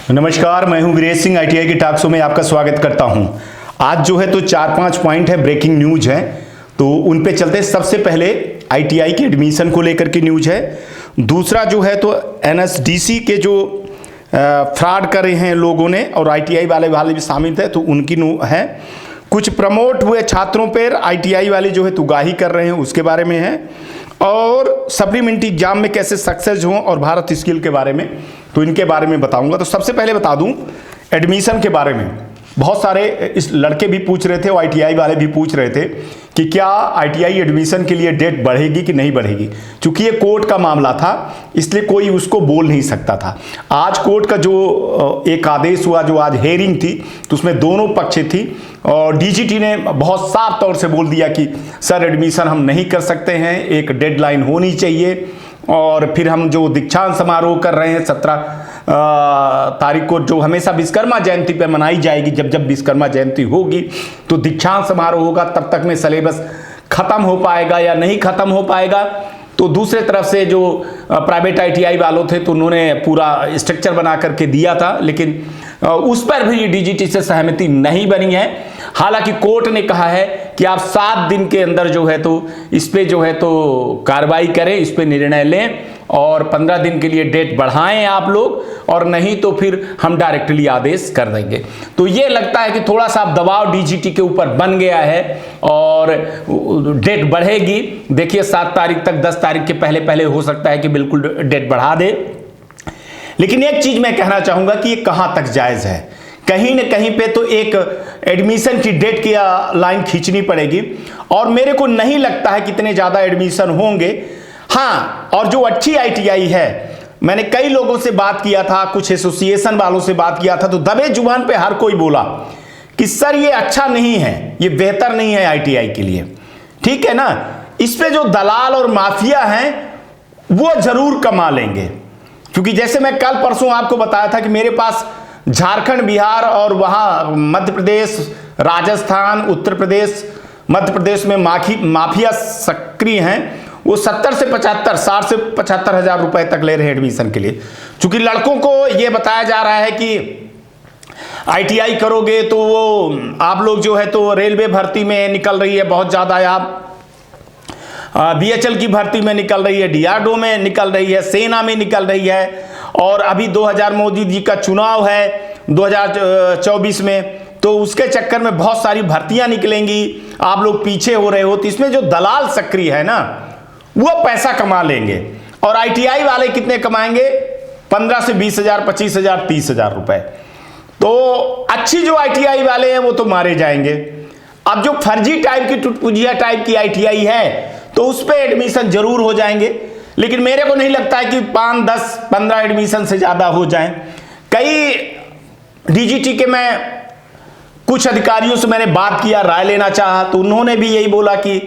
नमस्कार, मैं हूं वीरेश सिंह। आईटीआई की टॉक शो में आपका स्वागत करता हूं। आज जो है तो 4-5 पॉइंट है, ब्रेकिंग न्यूज है, तो उन पे चलते हैं। सबसे पहले आईटीआई के एडमिशन को लेकर के न्यूज है। दूसरा जो है तो एनएसडीसी के जो फ्रॉड कर रहे हैं लोगों ने और आईटीआई वाले भी शामिल थे, तो उनकी है। कुछ प्रमोट हुए छात्रों पर आईटीआई वाले जो है तो उगाही कर रहे हैं, उसके बारे में है। और सप्लीमेंट्री एग्जाम में कैसे सक्सेस हों और भारत स्किल के बारे में, तो इनके बारे में बताऊंगा। तो सबसे पहले बता दूं एडमिशन के बारे में। बहुत सारे इस लड़के भी पूछ रहे थे और आईटीआई वाले भी पूछ रहे थे कि क्या आईटीआई एडमिशन के लिए डेट बढ़ेगी कि नहीं बढ़ेगी। क्योंकि ये कोर्ट का मामला था, इसलिए कोई उसको बोल नहीं सकता था। आज कोर्ट का जो एक आदेश हुआ, जो आज हेयरिंग थी, तो उसमें दोनों पक्ष थी और डीजीटी ने बहुत साफ तौर से बोल दिया कि सर एडमिशन हम नहीं कर सकते हैं, एक डेडलाइन होनी चाहिए। और फिर हम जो दीक्षांत समारोह कर रहे हैं 17 तारीख को, जो हमेशा विश्वकर्मा जयंती पे मनाई जाएगी, जब विश्वकर्मा जयंती होगी तो दीक्षांत समारोह होगा, तब तक में सिलेबस खत्म हो पाएगा या नहीं खत्म हो पाएगा। तो दूसरे तरफ से जो प्राइवेट आईटीआई वालों थे तो उन्होंने पूरा स्ट्रक्चर बना करके दिया था, लेकिन उस पर भी डीजीटी से सहमति नहीं बनी है। हालांकि कोर्ट ने कहा है कि आप 7 दिन के अंदर जो है तो इस पे जो है तो कार्रवाई करें, इस पे निर्णय लें और 15 दिन के लिए डेट बढ़ाएं आप लोग, और नहीं तो फिर हम डायरेक्टली आदेश कर देंगे। तो ये लगता है कि थोड़ा सा दबाव डीजीटी के ऊपर बन गया है और डेट बढ़ेगी। देखिए 7 तारीख तक, 10 तारीख के पहले पहले हो सकता है कि बिल्कुल डेट बढ़ा दे। लेकिन एक चीज मैं कहना चाहूंगा कि ये कहां तक जायज है। कहीं न कहीं पे तो एक एडमिशन की डेट की लाइन खींचनी पड़ेगी और मेरे को नहीं लगता है कितने ज्यादा एडमिशन होंगे। हाँ, और जो अच्छी आईटीआई है, मैंने कई लोगों से बात किया था, कुछ एसोसिएशन वालों से बात किया था, तो दबे जुबान पे हर कोई बोला कि सर ये अच्छा नहीं है, ये बेहतर नहीं है आईटीआई के लिए। ठीक है ना, इस पे जो दलाल और माफिया हैं वो जरूर कमा लेंगे। क्योंकि जैसे मैं कल परसों आपको बताया था कि मेरे पास झारखंड, बिहार और वहां मध्य प्रदेश, राजस्थान, उत्तर प्रदेश, मध्य प्रदेश में माफिया सक्रिय हैं। वो 70 से 75, 60 से 75 हजार रुपए तक ले रहे हैं एडमिशन के लिए। क्योंकि लड़कों को यह बताया जा रहा है कि आईटीआई करोगे तो वो आप लोग जो है तो रेलवे भर्ती में निकल रही है बहुत ज्यादा, आप बीएचएल की भर्ती में निकल रही है, डीआरडीओ में निकल रही है, सेना में निकल रही है। और अभी 2000 मोदी जी का चुनाव है 2024 में, तो उसके चक्कर में बहुत सारी भर्तियां निकलेंगी, आप लोग पीछे हो रहे हो। तो इसमें जो दलाल सक्रिय है ना, वो पैसा कमा लेंगे। और आईटीआई वाले कितने कमाएंगे? 15 से 20 हजार, 25 हजार, 30 हजार रुपए। तो अच्छी जो आईटीआई वाले हैं वो तो मारे जाएंगे। अब जो फर्जी टाइप की, टुटपुजिया टाइप की आईटीआई है तो उस पर एडमिशन जरूर हो जाएंगे। लेकिन मेरे को नहीं लगता है कि 5, 10, 15 एडमिशन से ज्यादा हो जाएं। कई डीजीटी के मैं कुछ अधिकारियों से मैंने बात किया, राय लेना चाहा, तो उन्होंने भी यही बोला कि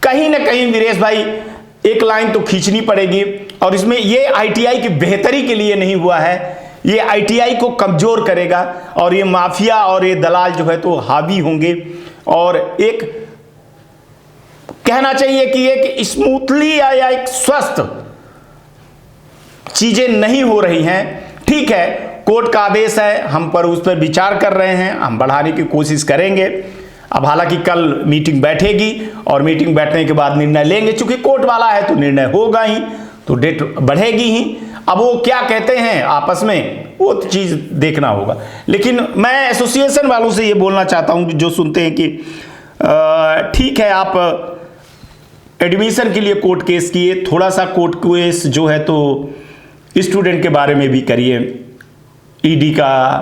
कहीं ना कहीं वीरेश भाई एक लाइन तो खींचनी पड़ेगी। और इसमें ये आईटीआई की बेहतरी के लिए नहीं हुआ है, ये आईटीआई को कमजोर करेगा और ये माफिया और ये दलाल जो है तो हावी होंगे। और एक कहना चाहिए कि एक स्मूथली या एक स्वस्थ चीजें नहीं हो रही हैं। ठीक है, कोर्ट का आदेश है, हम पर उस पर विचार कर रहे हैं, हम बढ़ाने की कोशिश करेंगे। अब हालांकि कल मीटिंग बैठेगी और मीटिंग बैठने के बाद निर्णय लेंगे। चूंकि कोर्ट वाला है तो निर्णय होगा ही, तो डेट बढ़ेगी ही। अब वो क्या कहते हैं आपस में, वो चीज देखना होगा। लेकिन मैं एसोसिएशन वालों से ये बोलना चाहता हूं कि जो सुनते हैं कि ठीक है आप एडमिशन के लिए कोर्ट केस किए, थोड़ा सा कोर्ट केस जो है तो स्टूडेंट के बारे में भी करिए, ईडी का,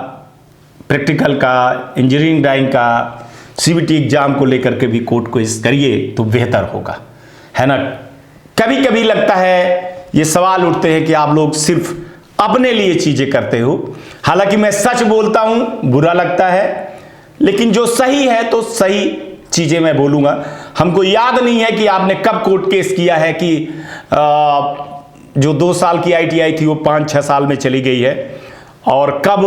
प्रैक्टिकल का, इंजीनियरिंग ड्राइंग का, सीबीटी एग्जाम को लेकर के भी कोर्ट केस करिए तो बेहतर होगा, है ना। कभी कभी लगता है ये सवाल उठते हैं कि आप लोग सिर्फ अपने लिए चीजें करते हो। हालांकि मैं सच बोलता हूं, बुरा लगता है, लेकिन जो सही है तो सही चीजें मैं बोलूंगा। हमको याद नहीं है कि आपने कब कोर्ट केस किया है कि जो 2 साल की आईटीआई थी वो 5-6 साल में चली गई है, और कब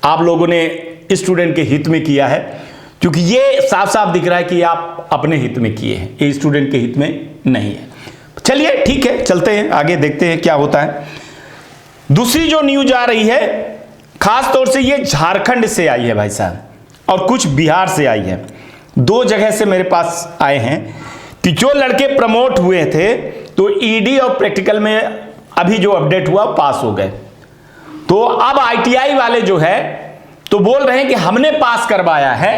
आप लोगों ने स्टूडेंट के हित में किया है। क्योंकि ये साफ साफ दिख रहा है कि आप अपने हित में किए हैं, ये स्टूडेंट के हित में नहीं है। चलिए ठीक है, चलते हैं आगे, देखते हैं क्या होता है। दूसरी जो न्यूज आ रही है खास तौर से ये झारखंड से आई है भाई साहब और कुछ बिहार से आई है। 2 जगह से मेरे पास आए हैं कि जो लड़के प्रमोट हुए थे तो ईडी और प्रैक्टिकल में अभी जो अपडेट हुआ पास हो गए। तो अब आईटीआई वाले जो है तो बोल रहे हैं कि हमने पास करवाया है,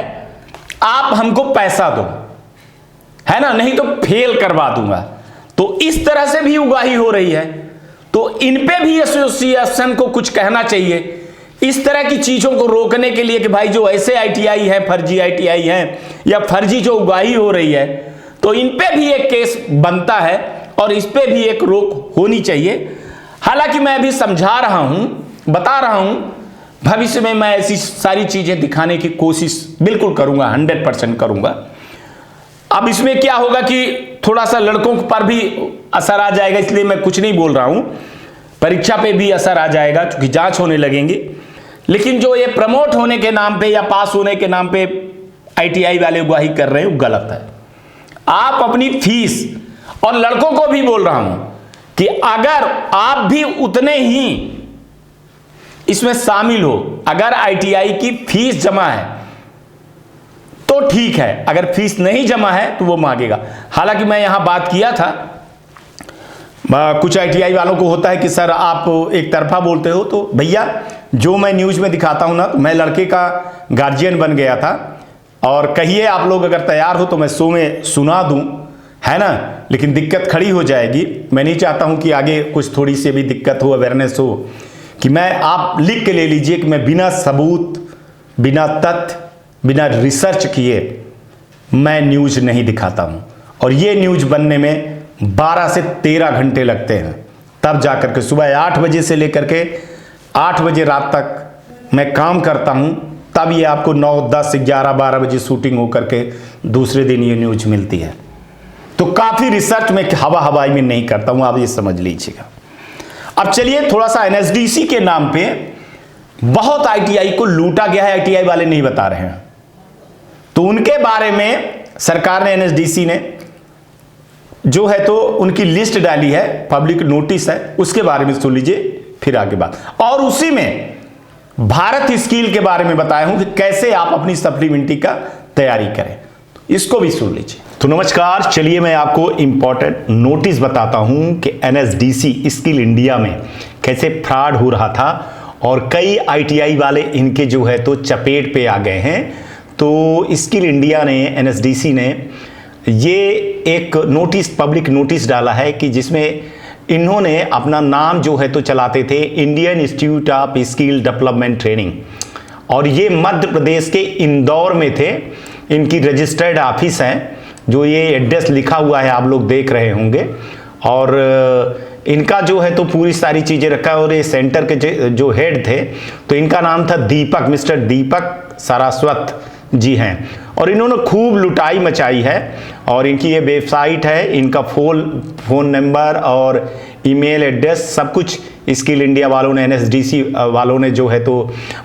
आप हमको पैसा दो, है ना, नहीं तो फेल करवा दूंगा। तो इस तरह से भी उगाही हो रही है। तो इन पे भी एसोसिएशन को कुछ कहना चाहिए इस तरह की चीजों को रोकने के लिए कि भाई जो ऐसे आईटीआई है, फर्जी आईटीआई है या फर्जी जो उगाही हो रही है, तो इन पे भी एक केस बनता है और इस पे भी एक रोक होनी चाहिए। हालांकि मैं अभी समझा रहा हूं, बता रहा हूं, भविष्य में मैं ऐसी सारी चीजें दिखाने की कोशिश बिल्कुल करूंगा, 100% करूंगा। अब इसमें क्या होगा कि थोड़ा सा लड़कों पर भी असर आ जाएगा, इसलिए मैं कुछ नहीं बोल रहा हूं। परीक्षा पे भी असर आ जाएगा क्योंकि जांच होने लगेंगी। लेकिन जो ये प्रमोट होने के नाम पे या पास होने के नाम पे आईटीआई वाले उगाही कर रहे हैं वो गलत है। आप अपनी फीस, और लड़कों को भी बोल रहा हूं कि अगर आप भी उतने ही इसमें शामिल हो, अगर आईटीआई की फीस जमा है तो ठीक है, अगर फीस नहीं जमा है तो वो मांगेगा। हालांकि मैं यहां बात किया था, कुछ आईटीआई वालों को होता है कि सर आप एक तरफा बोलते हो, तो भैया जो मैं न्यूज में दिखाता हूं ना, तो मैं लड़के का गार्जियन बन गया था और कहिए आप लोग अगर तैयार हो तो मैं शो में सुना दूं, है ना। लेकिन दिक्कत खड़ी हो जाएगी, मैं नहीं चाहता हूं कि आगे कुछ थोड़ी सी भी दिक्कत हो, अवेयरनेस हो, कि मैं, आप लिख के ले लीजिए कि मैं बिना सबूत, बिना तथ्य, बिना रिसर्च किए मैं न्यूज नहीं दिखाता हूं। और ये न्यूज बनने में 12 से 13 घंटे लगते हैं, तब जाकर के सुबह 8 बजे से लेकर के 8 बजे रात तक मैं काम करता हूं, तब ये आपको 9, 10, 11, 12 बजे शूटिंग होकर के दूसरे दिन ये न्यूज मिलती है। तो काफी रिसर्च में हवाई में नहीं करता हूं, आप ये समझ लीजिएगा। अब चलिए थोड़ा सा एनएसडीसी के नाम पे बहुत आईटीआई को लूटा गया है, आईटीआई वाले नहीं बता रहे हैं, तो उनके बारे में सरकार ने, एनएसडीसी ने जो है तो उनकी लिस्ट डाली है, पब्लिक नोटिस है, उसके बारे में सुन लीजिए, फिर आगे बात। और उसी में भारत स्किल के बारे में बताया हूं कि कैसे आप अपनी सप्लीमेंट्री का तैयारी करें, इसको भी सुन लीजिए। तो नमस्कार, चलिए मैं आपको इंपॉर्टेंट नोटिस बताता हूं कि एनएसडीसी स्किल इंडिया में कैसे फ्रॉड हो रहा था और कई आईटीआई वाले इनके जो है तो चपेट पे आ गए हैं। तो स्किल इंडिया ने, एनएसडीसी ने ये एक नोटिस, पब्लिक नोटिस डाला है कि जिसमें इन्होंने अपना नाम जो है तो चलाते थे Indian institute of skill development training, और ये मध्य प्रदेश के इंदौर में थे। इनकी रजिस्टर्ड ऑफिस है, जो ये एड्रेस लिखा हुआ है आप लोग देख रहे होंगे, और इनका जो है तो पूरी सारी चीजें रखा है। और ये सेंटर के जो हेड थे तो इनका नाम था दीपक, मिस्टर दीपक सारस्वत जी हैं, और इन्होंने खूब लुटाई मचाई है। और इनकी ये वेबसाइट है, इनका फोन नंबर और ईमेल एड्रेस सब कुछ स्किल इंडिया वालों ने, एनएसडीसी वालों ने जो है तो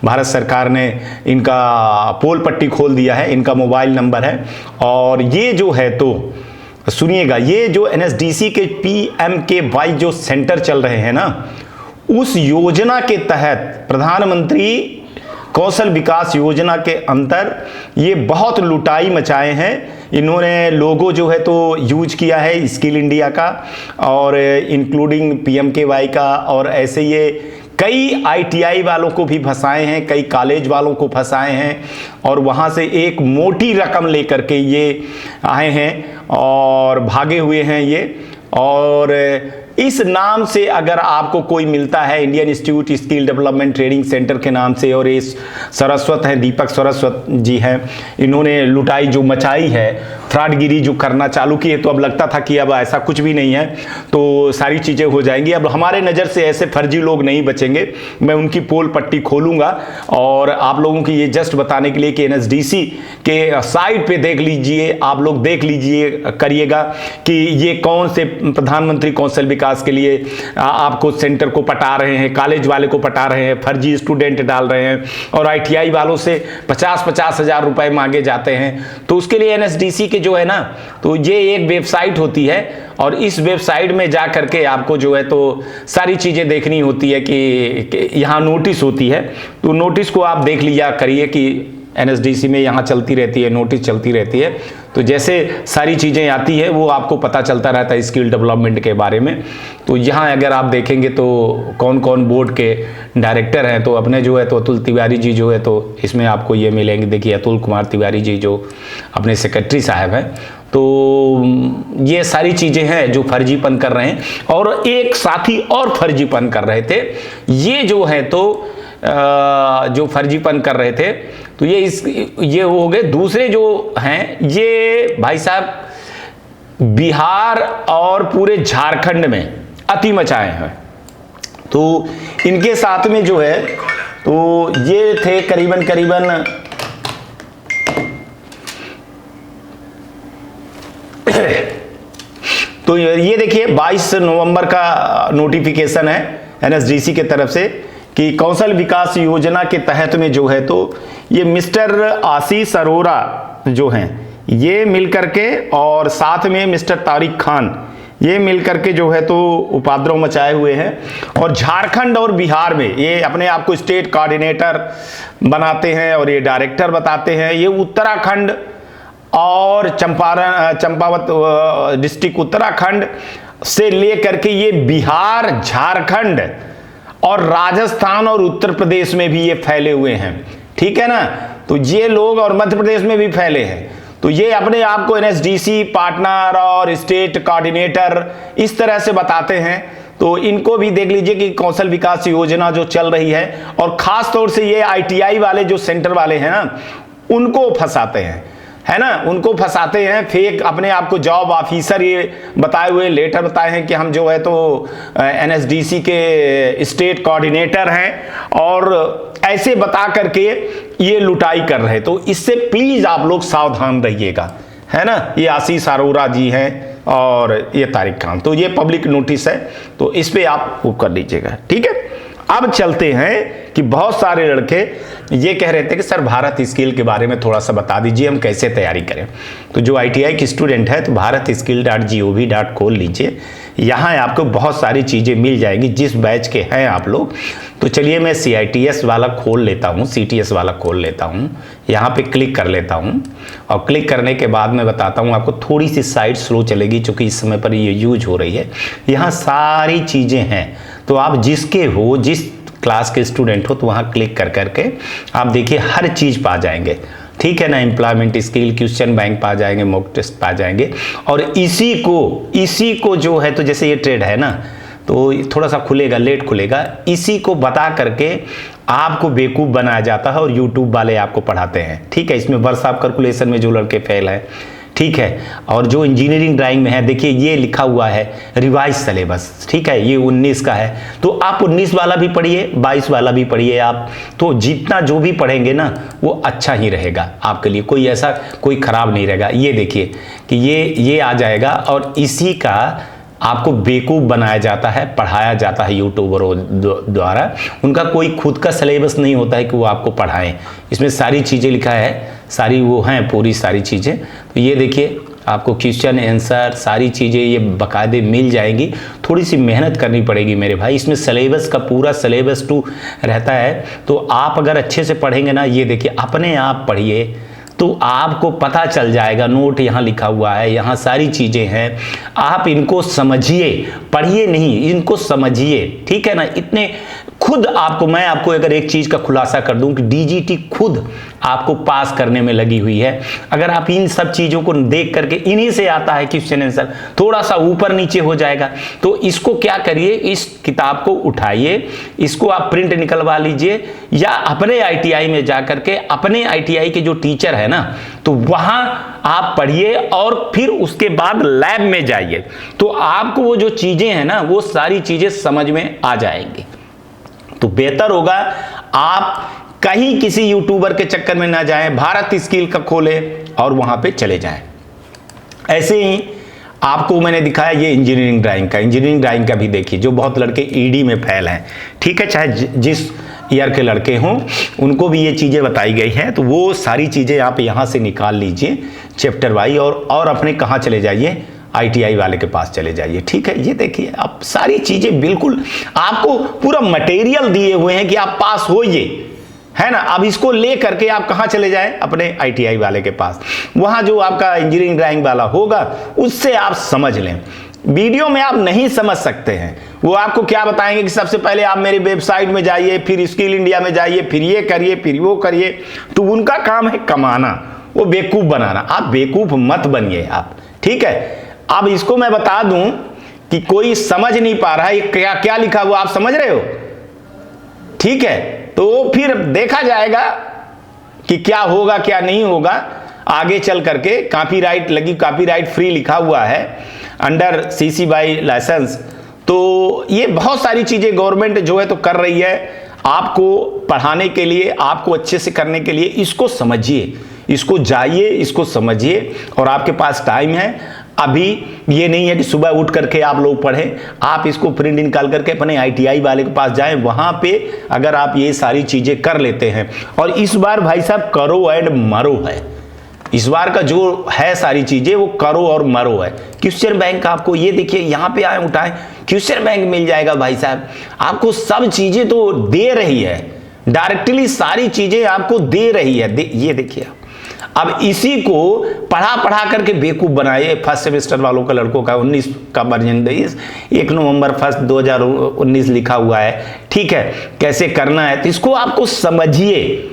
भारत सरकार ने इनका पोल पट्टी खोल दिया है, इनका मोबाइल नंबर है। और ये जो है तो सुनिएगा, ये जो एनएसडीसी के PMKY जो सेंटर चल रहे हैं ना, उस योजना के तहत प्रधानमंत्री कौशल विकास योजना के अंतर ये बहुत लुटाई मचाए हैं। इन्होंने लोगो जो है तो यूज किया है स्किल इंडिया का, और इंक्लूडिंग PMKY का, और ऐसे ये कई आईटीआई वालों को भी फंसाए हैं, कई कॉलेज वालों को फंसाए हैं, और वहाँ से एक मोटी रकम लेकर के ये आए हैं और भागे हुए हैं ये। और इस नाम से अगर आपको कोई मिलता है, Indian institute skill development training centre के नाम से, और ये सरस्वत हैं, दीपक सरस्वत जी हैं, इन्होंने लुटाई जो मचाई है, फ्रॉडगिरी जो करना चालू की है, तो अब लगता था कि अब ऐसा कुछ भी नहीं है, तो सारी चीज़ें हो जाएंगी। अब हमारे नज़र से ऐसे फर्जी लोग नहीं बचेंगे। मैं उनकी पोल पट्टी खोलूँगा और आप लोगों की ये जस्ट बताने के लिए कि एनएसडीसी के साइट पे देख लीजिए, आप लोग देख लीजिए, करिएगा कि ये कौन से प्रधानमंत्री कौशल विकास के लिए आपको सेंटर को पटा रहे हैं, कॉलेज वाले को पटा रहे हैं, फर्जी स्टूडेंट डाल रहे हैं, और आईटीआई वालों से 50-50 हज़ार रुपए मांगे जाते हैं। तो उसके लिए एनएसडीसी के देखिए जो है ना, तो ये एक वेबसाइट होती है और इस वेबसाइट में जा करके आपको जो है तो सारी चीज़ें देखनी होती है कि यहाँ नोटिस होती है, तो नोटिस को आप देख लिया करिए कि एनएसडीसी में यहाँ चलती रहती है, नोटिस चलती रहती है, तो जैसे सारी चीज़ें आती है वो आपको पता चलता रहता है स्किल डेवलपमेंट के बारे में। तो यहाँ अगर आप देखेंगे तो कौन कौन बोर्ड के डायरेक्टर हैं, तो अपने जो है तो अतुल तिवारी जी जो है तो इसमें आपको ये मिलेंगे। देखिए अतुल कुमार तिवारी जी जो अपने सेक्रेटरी साहब हैं, तो ये सारी चीज़ें हैं जो फर्जीपन कर रहे हैं। और एक साथी और फर्जीपन कर रहे थे, ये जो है तो जो फर्जीपन कर रहे थे, तो ये हो गए। दूसरे जो हैं ये भाई साहब बिहार और पूरे झारखंड में अति मचाए हैं, तो इनके साथ में जो है तो ये थे करीबन तो ये देखिए 22 नवंबर का नोटिफिकेशन है एनएसडीसी के तरफ से कि कौशल विकास योजना के तहत में जो है तो ये मिस्टर आशीष अरोरा जो हैं ये मिलकर के और साथ में मिस्टर तारिक खान ये मिलकर के जो है तो उपद्रव मचाए हुए हैं। और झारखंड और बिहार में ये अपने आप को स्टेट कोऑर्डिनेटर बनाते हैं और ये डायरेक्टर बताते हैं। ये उत्तराखंड और चंपावत डिस्ट्रिक्ट उत्तराखंड से लेकर के ये बिहार, झारखंड और राजस्थान और उत्तर प्रदेश में भी ये फैले हुए हैं, ठीक है ना। तो ये लोग और मध्य प्रदेश में भी फैले हैं, तो ये अपने आप को एनएसडीसी पार्टनर और स्टेट कोऑर्डिनेटर इस तरह से बताते हैं। तो इनको भी देख लीजिए कि कौशल विकास योजना जो चल रही है, और खास तौर से ये आईटीआई वाले जो सेंटर वाले हैं ना, उनको फंसाते हैं, है ना, उनको फंसाते हैं। फेक अपने आप को जॉब ऑफिसर ये बताए हुए, लेटर बताए हैं कि हम जो है तो एनएसडीसी के स्टेट कोऑर्डिनेटर हैं, और ऐसे बता करके ये लुटाई कर रहे। तो इससे प्लीज आप लोग सावधान रहिएगा, है ना। ये आशीष अरोरा जी हैं और ये तारिक खान, तो ये पब्लिक नोटिस है, तो इस पे आप वो कर लीजिएगा, ठीक है। अब चलते हैं कि बहुत सारे लड़के ये कह रहे थे कि सर भारत स्किल के बारे में थोड़ा सा बता दीजिए, हम कैसे तैयारी करें। तो जो आईटीआई की स्टूडेंट है तो bharatskill.gov खोल लीजिए, यहाँ आपको बहुत सारी चीज़ें मिल जाएंगी जिस बैच के हैं आप लोग। तो चलिए मैं CITS वाला खोल लेता हूँ, CTS वाला खोल लेता हूँ, यहाँ पे क्लिक कर लेता हूँ, और क्लिक करने के बाद मैं बताता हूँ आपको। थोड़ी सी साइट स्लो चलेगी क्योंकि इस समय पर ये यूज हो रही है। यहाँ सारी चीज़ें हैं, तो आप जिसके हो, जिस क्लास के स्टूडेंट हो, तो वहाँ क्लिक कर करके आप देखिए हर चीज़ पा जाएंगे, ठीक है ना। एम्प्लॉयमेंट स्किल, क्वेश्चन बैंक पा जाएंगे, मॉक टेस्ट पा जाएंगे। और इसी को जो है तो जैसे ये ट्रेड है ना, तो थोड़ा सा खुलेगा, लेट खुलेगा, इसी को बता करके आपको बेवकूफ़ बनाया जाता है और यूट्यूब वाले आपको पढ़ाते हैं, ठीक है। इसमें वर्स ऑफ कैलकुलेशन में जो लड़के फेल हैं, ठीक है। और जो इंजीनियरिंग ड्राइंग में है, देखिए ये लिखा हुआ है रिवाइज सिलेबस, ठीक है, ये 19 का है। तो आप 19 वाला भी पढ़िए, 22 वाला भी पढ़िए आप, तो जितना जो भी पढ़ेंगे ना वो अच्छा ही रहेगा आपके लिए, कोई ऐसा कोई खराब नहीं रहेगा। ये देखिए कि ये आ जाएगा, और इसी का आपको बेवकूफ़ बनाया जाता है, पढ़ाया जाता है यूट्यूबरों द्वारा। उनका कोई खुद का सिलेबस नहीं होता है कि वो आपको पढ़ाएं। इसमें सारी चीज़ें लिखा है, सारी वो हैं पूरी सारी चीज़ें। तो ये देखिए आपको क्वेश्चन आंसर सारी चीज़ें ये बाकायदे मिल जाएंगी। थोड़ी सी मेहनत करनी पड़ेगी मेरे भाई, इसमें सिलेबस का पूरा सिलेबस 2 रहता है। तो आप अगर अच्छे से पढ़ेंगे ना, ये देखिए अपने आप पढ़िए तो आपको पता चल जाएगा। नोट यहाँ लिखा हुआ है, यहाँ सारी चीज़ें हैं, आप इनको समझिए, पढ़िए नहीं, इनको समझिए, ठीक है ना। इतने खुद आपको, मैं आपको अगर एक चीज़ का खुलासा कर दूं कि डीजीटी खुद आपको पास करने में लगी हुई है। अगर आप इन सब चीज़ों को देख करके, इन्हीं से आता है क्वेश्चन आंसर, थोड़ा सा ऊपर नीचे हो जाएगा। तो इसको क्या करिए, इस किताब को उठाइए, इसको आप प्रिंट निकलवा लीजिए, या अपने आईटीआई में जा करके अपने आईटीआई के जो टीचर है ना, तो वहां आप पढ़िए, और फिर उसके बाद लैब में जाइए, तो आपको वो जो चीज़ें हैं ना, वो सारी चीज़ें समझ में आ जाएंगी। तो बेहतर होगा आप कहीं किसी यूट्यूबर के चक्कर में ना जाएं, भारत स्किल का खोले और वहां पे चले जाएं। ऐसे ही आपको मैंने दिखाया ये इंजीनियरिंग ड्राइंग का भी देखिए, जो बहुत लड़के ईडी में फेल हैं, ठीक है, चाहे जिस ईयर के लड़के हों उनको भी ये चीज़ें बताई गई हैं। तो वो सारी चीज़ें आप यहाँ से निकाल लीजिए चैप्टर वाइज, और अपने कहाँ चले जाइए, ITI वाले के पास चले जाइए। ठीक है, ये देखिए आप सारी चीज़ें बिल्कुल आपको पूरा मटेरियल दिए हुए हैं कि आप पास होइए, है ना। अब इसको ले करके आप कहाँ चले जाएं, अपने ITI वाले के पास। वहाँ जो आपका इंजीनियरिंग रैंक वाला होगा उससे आप समझ लें। वीडियो में आप नहीं समझ सकते हैं। वो आपको क्या बताएंगे कि सबसे पहले आप मेरी वेबसाइट में जाइए, फिर स्किल इंडिया में जाइए, फिर ये करिए, फिर वो करिए। तो उनका काम है कमाना, वो बेवकूफ़ बनाना। आप बेवकूफ़ मत बनिए आप, ठीक है। अब इसको मैं बता दूं कि कोई समझ नहीं पा रहा है ये क्या क्या लिखा हुआ, आप समझ रहे हो, ठीक है। तो फिर देखा जाएगा कि क्या होगा क्या नहीं होगा आगे चल करके। कॉपीराइट लगी, कॉपीराइट फ्री लिखा हुआ है अंडर CC BY लाइसेंस। तो ये बहुत सारी चीजें गवर्नमेंट जो है तो कर रही है आपको पढ़ाने के लिए, आपको अच्छे से करने के लिए। इसको समझिए, इसको जाइए, इसको समझिए, और आपके पास टाइम है अभी। ये नहीं है कि सुबह उठ करके आप लोग पढ़ें, आप इसको प्रिंट निकाल करके अपने ITI वाले के पास जाएं। वहां पे अगर आप ये सारी चीजें कर लेते हैं, और इस बार भाई साहब करो एंड मरो है। इस बार का जो है सारी चीजें वो करो और मरो है। क्वेश्चन बैंक आपको ये देखिए यहाँ पे आए उठाएं, क्वेश्चन बैंक मिल जाएगा भाई साहब। आपको सब चीजें तो दे रही है, डायरेक्टली सारी चीजें आपको दे रही है। ये देखिए अब इसी को पढ़ा पढ़ा करके बेवकूफ बनाए। फर्स्ट सेमेस्टर वालों का लड़कों का 19 का वर्जन 1 नवंबर 1 2019 लिखा हुआ है, ठीक है। कैसे करना है तो इसको आपको समझिए,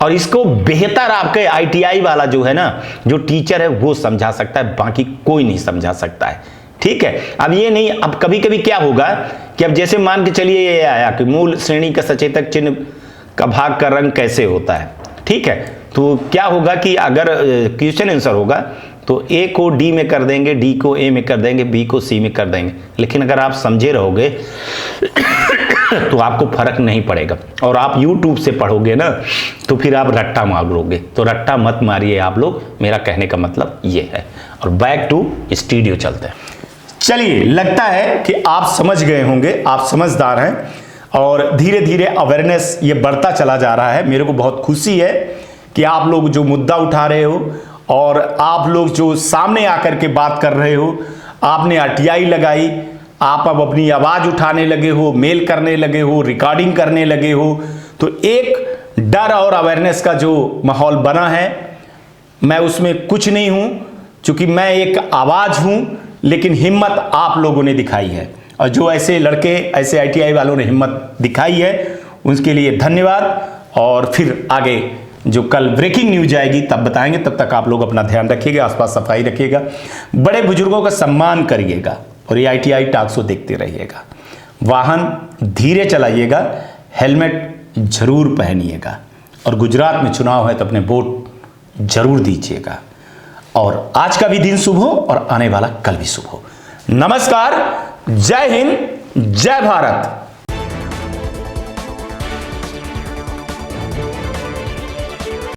और इसको बेहतर आपके ITI वाला जो है ना, जो टीचर है वो समझा सकता है, बाकी कोई नहीं समझा सकता है, ठीक है। अब ये नहीं, अब कभी कभी क्या होगा कि अब जैसे मान के चलिए ये आया कि मूल श्रेणी का सचेतक चिन्ह का भाग का रंग कैसे होता है, ठीक है। तो क्या होगा कि अगर क्वेश्चन आंसर होगा तो A को D में कर देंगे, D को A में कर देंगे, B को C में कर देंगे। लेकिन अगर आप समझे रहोगे तो आपको फर्क नहीं पड़ेगा। और आप YouTube से पढ़ोगे ना तो फिर आप रट्टा मारोगे। तो रट्टा मत मारिए आप लोग, मेरा कहने का मतलब ये है। और बैक टू स्टूडियो चलते हैं। चलिए, लगता है कि आप समझ गए होंगे, आप समझदार हैं, और धीरे धीरे अवेयरनेस ये बढ़ता चला जा रहा है। मेरे को बहुत खुशी है कि आप लोग जो मुद्दा उठा रहे हो और आप लोग जो सामने आकर के बात कर रहे हो, आपने RTI लगाई, आप अब अपनी आवाज़ उठाने लगे हो, मेल करने लगे हो, रिकॉर्डिंग करने लगे हो। तो एक डर और अवेयरनेस का जो माहौल बना है, मैं उसमें कुछ नहीं हूँ, क्योंकि मैं एक आवाज़ हूँ, लेकिन हिम्मत आप लोगों ने दिखाई है। और जो ऐसे लड़के, ऐसे ITI वालों ने हिम्मत दिखाई है, उसके लिए धन्यवाद। और फिर आगे जो कल ब्रेकिंग न्यूज आएगी तब बताएंगे। तब तक आप लोग अपना ध्यान रखिएगा, आसपास सफाई रखिएगा, बड़े बुजुर्गों का सम्मान करिएगा, और ये ITI टॉक शो देखते रहिएगा। वाहन धीरे चलाइएगा, हेलमेट जरूर पहनिएगा, और गुजरात में चुनाव है तो अपने वोट जरूर दीजिएगा। और आज का भी दिन शुभ हो और आने वाला कल भी शुभ हो। नमस्कार, जय हिंद, जय भारत।